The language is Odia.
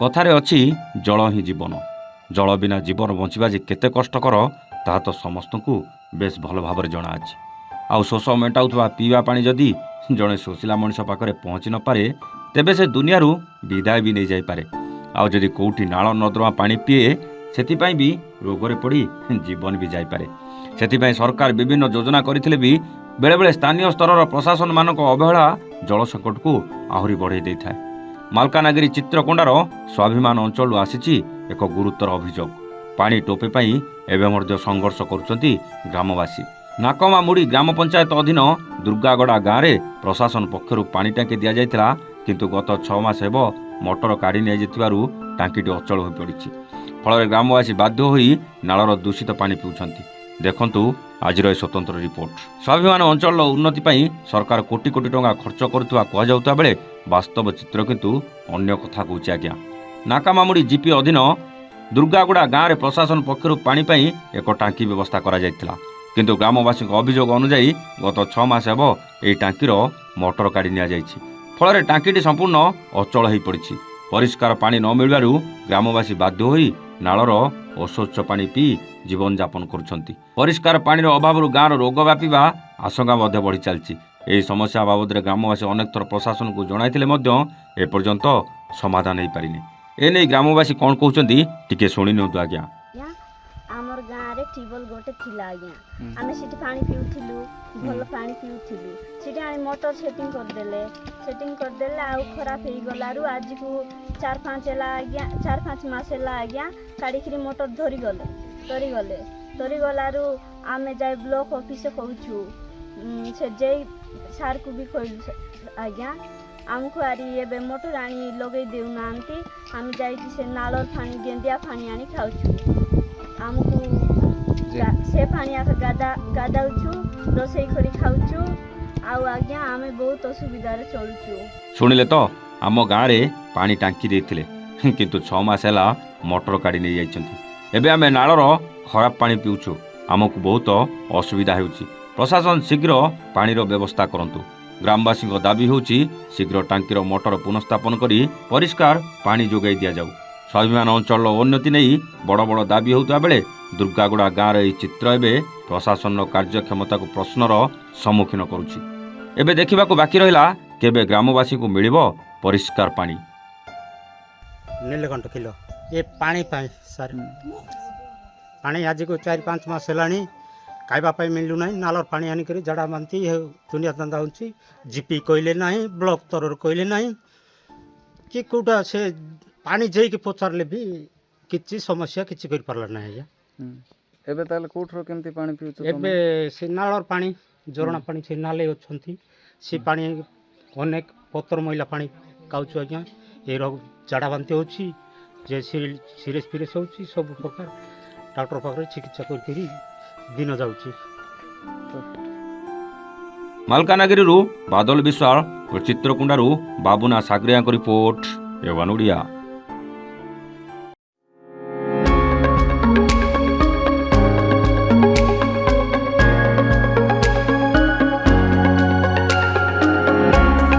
କଥାରେ ଅଛି ଜଳ ହିଁ ଜୀବନ। ଜଳ ବିନା ଜୀବନ ବଞ୍ଚିବା ଯେ କେତେ କଷ୍ଟକର ତାହା ତ ସମସ୍ତଙ୍କୁ ବେଶ ଭଲ ଭାବରେ ଜଣାଅଛି। ଆଉ ଶୋଷ ମେଣ୍ଟାଉଥିବା ପିଇବା ପାଣି ଯଦି ଜଣେ ଶୋଷିଲା ମଣିଷ ପାଖରେ ପହଞ୍ଚି ନପାରେ ତେବେ ସେ ଦୁନିଆରୁ ବିଦାୟ ବି ନେଇଯାଇପାରେ। ଆଉ ଯଦି କେଉଁଠି ନାଳ ନର୍ଦ୍ଦମା ପାଣି ପିଏ ସେଥିପାଇଁ ବି ରୋଗରେ ପଡ଼ି ଜୀବନ ବି ଯାଇପାରେ। ସେଥିପାଇଁ ସରକାର ବିଭିନ୍ନ ଯୋଜନା କରିଥିଲେ ବି ବେଳେବେଳେ ସ୍ଥାନୀୟ ସ୍ତରର ପ୍ରଶାସନମାନଙ୍କ ଅବହେଳା ଜଳ ସଙ୍କଟକୁ ଆହୁରି ବଢ଼େଇ ଦେଇଥାଏ। ମାଲକାନଗିରି ଚିତ୍ରକୋଣ୍ଡାର ସ୍ୱାଭିମାନ ଅଞ୍ଚଳରୁ ଆସିଛି ଏକ ଗୁରୁତର ଅଭିଯୋଗ। ପାଣି ଟୋପେ ପାଇଁ ଏବେ ମଧ୍ୟ ସଂଘର୍ଷ କରୁଛନ୍ତି ଗ୍ରାମବାସୀ। ନାକମାମୁଡ଼ି ଗ୍ରାମ ପଞ୍ଚାୟତ ଅଧୀନ ଦୁର୍ଗାଗଡ଼ା ଗାଁରେ ପ୍ରଶାସନ ପକ୍ଷରୁ ପାଣି ଟାଙ୍କି ଦିଆଯାଇଥିଲା, କିନ୍ତୁ ଗତ 6 ମାସ ହେବ ମଟର କାଢ଼ି ନିଆଯାଇଥିବାରୁ ଟାଙ୍କିଟି ଅଚଳ ହୋଇପଡ଼ିଛି। ଫଳରେ ଗ୍ରାମବାସୀ ବାଧ୍ୟ ହୋଇ ନାଳର ଦୂଷିତ ପାଣି ପିଉଛନ୍ତି। ଦେଖନ୍ତୁ ଆଜିର ଏ ସ୍ୱତନ୍ତ୍ର ରିପୋର୍ଟ। ସ୍ୱାଭିମାନ ଅଞ୍ଚଳର ଉନ୍ନତି ପାଇଁ ସରକାର କୋଟି କୋଟି ଟଙ୍କା ଖର୍ଚ୍ଚ କରୁଥିବା କୁହାଯାଉଥିବା ବେଳେ ବାସ୍ତବ ଚିତ୍ର କିନ୍ତୁ ଅନ୍ୟ କଥା କହୁଛି ଆଜ୍ଞା। ନାକାମାମୁଡ଼ି ଜିପି ଅଧୀନ ଦୁର୍ଗାଗୁଡ଼ା ଗାଁରେ ପ୍ରଶାସନ ପକ୍ଷରୁ ପାଣି ପାଇଁ ଏକ ଟାଙ୍କି ବ୍ୟବସ୍ଥା କରାଯାଇଥିଲା, କିନ୍ତୁ ଗ୍ରାମବାସୀଙ୍କ ଅଭିଯୋଗ ଅନୁଯାୟୀ ଗତ 6 ମାସ ହେବ ଏହି ଟାଙ୍କିର ମଟର କାଢ଼ି ନିଆଯାଇଛି। ଫଳରେ ଟାଙ୍କିଟି ସମ୍ପୂର୍ଣ୍ଣ ଅଚଳ ହୋଇପଡ଼ିଛି। ପରିଷ୍କାର ପାଣି ନ ମିଳିବାରୁ ଗ୍ରାମବାସୀ ବାଧ୍ୟ ହୋଇ ନାଳର ଅସ୍ୱଚ୍ଛ ପାଣି ପିଇ ଜୀବନଯାପନ କରୁଛନ୍ତି। ପରିଷ୍କାର ପାଣିର ଅଭାବରୁ ଗାଁର ରୋଗ ବ୍ୟାପିବା ଆଶଙ୍କା ମଧ୍ୟ ବଢ଼ି ଚାଲିଛି। ଏହି ସମସ୍ୟା ବାବଦରେ ଗ୍ରାମବାସୀ ଅନେକ ଥର ପ୍ରଶାସନକୁ ଜଣାଇଥିଲେ ମଧ୍ୟ ଏପର୍ଯ୍ୟନ୍ତ ସମାଧାନ ହୋଇପାରିନି। ଏନେଇ ଗ୍ରାମବାସୀ କ'ଣ କହୁଛନ୍ତି ଟିକେ ଶୁଣି ନିଅନ୍ତୁ ଆଜ୍ଞା। ଆମର ଗାଁରେ ଟ୍ୟୁବଲ୍ ଗୋଟେ ଥିଲା ଆଜ୍ଞା। ଆମେ ସେଠି ପାଣି ପିଉଥିଲୁ, ଭଲ ପାଣି ପିଉଥିଲୁ। ସେଠି ଆମେ ମଟର ସେଟିଂ କରିଦେଲେ ଆଉ ଖରାପ ହେଇଗଲାରୁ ଆଜିକୁ 4-5 ହେଲା ଆଜ୍ଞା, 4-5 ମାସ ହେଲା ଆଜ୍ଞା କାଢ଼ିକିରି ମଟର ଧରିଗଲାରୁ ଆମେ ଯାଇ ବ୍ଲକ୍ ଅଫିସ କହୁଛୁ, ସେ ଯେଇ ସାର୍କୁ ବି କହିଲୁ ଆଜ୍ଞା। ଆମକୁ ଆରି ଏବେ ମଟର ଆଣି ଲଗେଇ ଦେଉନାହାନ୍ତି। ଆମେ ଯାଇକି ସେ ନାଳର ପାଣି ଗେଣ୍ଡିଆ ପାଣି ଆଣି ଖାଉଛୁ। ଆମକୁ ସେ ପାଣି ଗାଧାଉଛୁ, ରୋଷେଇ କରି ଖାଉଛୁ। ଆଉ ଆଜ୍ଞା ଆମେ ବହୁତ ଅସୁବିଧାରେ ଚଳୁଛୁ। ଶୁଣିଲେ ତ, ଆମ ଗାଁରେ ପାଣି ଟାଙ୍କି ଦେଇଥିଲେ, କିନ୍ତୁ 6 ମାସ ହେଲା ମଟର କାଢ଼ି ନେଇଯାଇଛନ୍ତି। ଏବେ ଆମେ ନାଳର ଖରାପ ପାଣି ପିଉଛୁ। ଆମକୁ ବହୁତ ଅସୁବିଧା ହେଉଛି। ପ୍ରଶାସନ ଶୀଘ୍ର ପାଣିର ବ୍ୟବସ୍ଥା କରନ୍ତୁ। ଗ୍ରାମବାସୀଙ୍କ ଦାବି ହେଉଛି ଶୀଘ୍ର ଟାଙ୍କିର ମଟର ପୁନଃସ୍ଥାପନ କରି ପରିଷ୍କାର ପାଣି ଯୋଗାଇ ଦିଆଯାଉ। ସ୍ୱାଭିମାନ ଅଞ୍ଚଳର ଉନ୍ନତି ନେଇ ବଡ଼ ବଡ଼ ଦାବି ହେଉଥିବା ବେଳେ ଦୁର୍ଗାଗୁଡ଼ା ଗାଁର ଏହି ଚିତ୍ର ଏବେ ପ୍ରଶାସନର କାର୍ଯ୍ୟକ୍ଷମତାକୁ ପ୍ରଶ୍ନର ସମ୍ମୁଖୀନ କରୁଛି। ଏବେ ଦେଖିବାକୁ ବାକି ରହିଲା କେବେ ଗ୍ରାମବାସୀଙ୍କୁ ମିଳିବ ପରିଷ୍କାର ପାଣି। ନୀଳକଣ୍ଠ କିଲୋ ଏ ପାଣି ପାଇଁ ସାର୍, ପାଣି ଆଜିକୁ 4-5 ମାସ ହେଲାଣି ଖାଇବା ପାଇଁ ମିଳୁନାହିଁ। ନାଳର ପାଣି ଆଣିକରି ଝାଡ଼ା ବାନ୍ତି ଦୁନିଆ ଧନ୍ଦା ହେଉଛି। ଜିପି କହିଲେ ନାହିଁ, ବ୍ଲକ୍ ସ୍ତରରୁ କହିଲେ ନାହିଁ, କି କେଉଁଟା ସେ ପାଣି ଯାଇକି ପଚାରିଲେ ବି କିଛି ସମସ୍ୟା କିଛି କରିପାରିଲା ନାହିଁ ଆଜ୍ଞା। ଏବେ ତାହେଲେ କେଉଁଠାରୁ କେମିତି ପାଣି ପିଉଛ? ଏବେ ସେ ନାଳର ପାଣି, ଝରଣା ପାଣି, ସେ ନାଲେ ଅଛନ୍ତି, ସେ ପାଣି ଅନେକ ପତ୍ର ମଇଲା ପାଣି ଖାଉଛୁ ଆଜ୍ଞା। ଏ ରୋଗ ଝାଡ଼ା ବାନ୍ତି ହେଉଛି, ଯେ ସିରିୟସ୍ ହେଉଛି, ସବୁ ପ୍ରକାର ଡାକ୍ତର ପାଖରେ ଚିକିତ୍ସା କରିକିରି ଦିନ ଯାଉଛି। ମାଲକାନଗିରିରୁ ବାଦଲ ବିଶ୍ୱାଳ, ଚିତ୍ରକୋଣ୍ଡାରୁ ବାବୁନା ସାଗରିଆଙ୍କ ରିପୋର୍ଟ, ଏୱାନ୍ ଓଡ଼ିଆ।